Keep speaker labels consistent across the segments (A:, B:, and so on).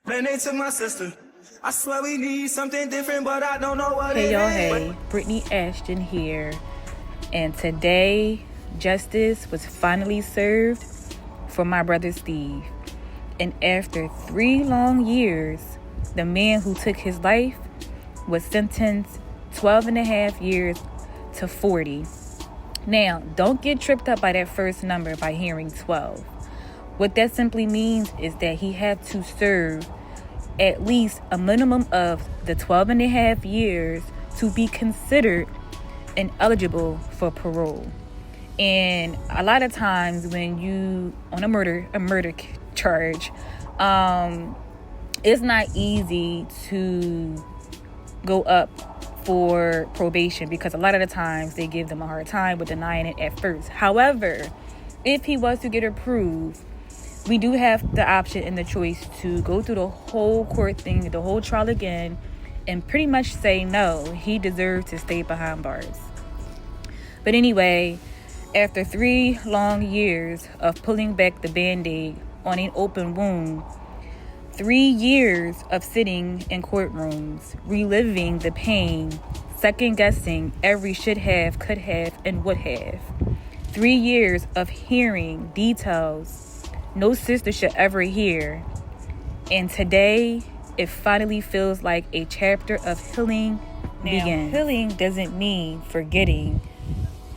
A: Then they took my sister. I swear we need something different, but I don't know what
B: Hey
A: it
B: y'all,
A: is.
B: hey, Brittany Ashton here, and today justice was finally served for my brother Steve. And after 3 long years, the man who took his life was sentenced 12 and a half years to 40. Now, don't get tripped up by that first number by hearing 12. What that simply means is that he had to serve at least a minimum of the 12 and a half years to be considered ineligible for parole. And a lot of times when you on a murder charge, it's not easy to go up for probation because a lot of the times they give them a hard time with denying it at first. However, if he was to get approved, we do have the option and the choice to go through the whole court thing, the whole trial again, and pretty much say no, he deserved to stay behind bars. But anyway, after 3 long years of pulling back the Band-Aid on an open wound, 3 years of sitting in courtrooms, reliving the pain, second-guessing every should have, could have, and would have. 3 years of hearing details no sister should ever hear. And today, it finally feels like a chapter of healing begins. Healing doesn't mean forgetting.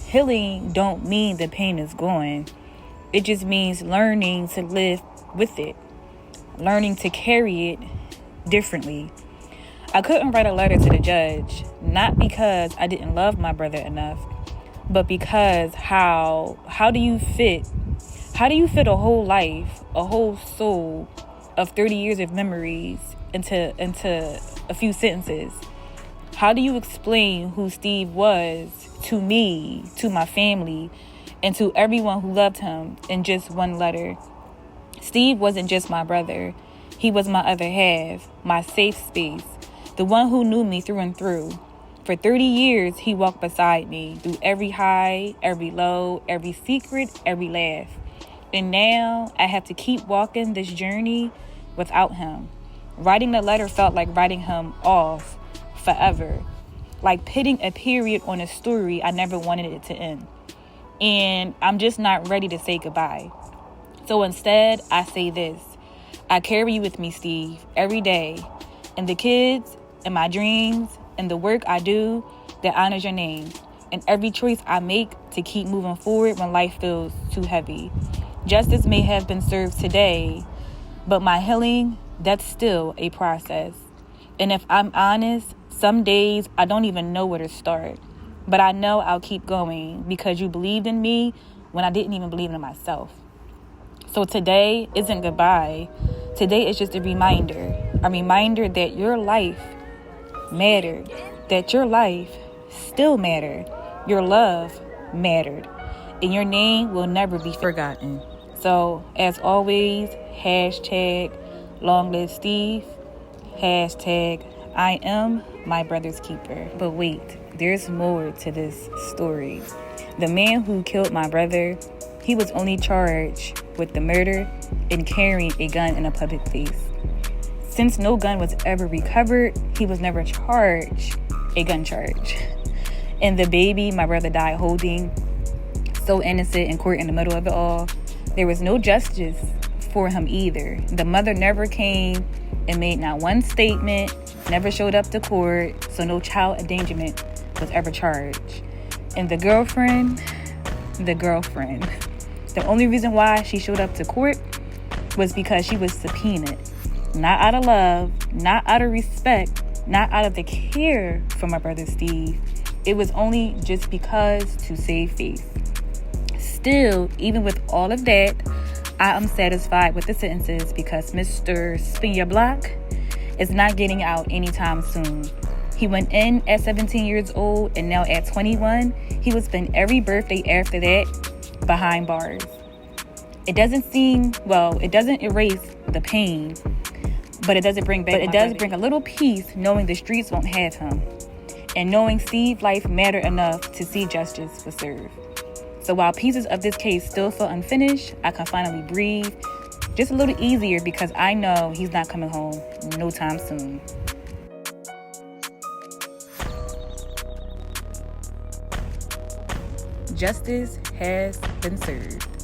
B: Healing don't mean the pain is gone. It just means learning to live with it. Learning to carry it differently. I couldn't write a letter to the judge, not because I didn't love my brother enough, but because how do you fit a whole life, a whole soul of 30 years of memories into a few sentences? How do you explain who Steve was to me, to my family, and to everyone who loved him in just one letter? Steve wasn't just my brother. He was my other half, my safe space, the one who knew me through and through. For 30 years, he walked beside me through every high, every low, every secret, every laugh. And now I have to keep walking this journey without him. Writing the letter felt like writing him off forever, like putting a period on a story I never wanted it to end. And I'm just not ready to say goodbye. So instead, I say this: I carry you with me, Steve, every day, and the kids, and my dreams, and the work I do that honors your name, and every choice I make to keep moving forward when life feels too heavy. Justice may have been served today, but my healing, that's still a process. And if I'm honest, some days I don't even know where to start. But I know I'll keep going because you believed in me when I didn't even believe in myself. So today isn't goodbye. Today is just a reminder that your life mattered, that your life still mattered, your love mattered, and your name will never be forgotten. So, as always, hashtag long live Steve, hashtag I am my brother's keeper. But wait, there's more to this story. The man who killed my brother, he was only charged with the murder and carrying a gun in a public place. Since no gun was ever recovered, he was never charged a gun charge. And the baby my brother died holding, so innocent in court in the middle of it all, there was no justice for him either. The mother never came and made not one statement, never showed up to court, so no child endangerment was ever charged. And the girlfriend, the only reason why she showed up to court was because she was subpoenaed. Not out of love, not out of respect, not out of the care for my brother Steve. It was only just because to save face. Still, even with all of that, I am satisfied with the sentences because Mr. Spin Your Block is not getting out anytime soon. He went in at 17 years old, and now at 21, he will spend every birthday after that behind bars. It doesn't erase the pain, but it does bring a little peace knowing the streets won't have him, and knowing Steve's life mattered enough to see justice was served. So while pieces of this case still feel unfinished, I can finally breathe just a little easier because I know he's not coming home no time soon. Justice has been served.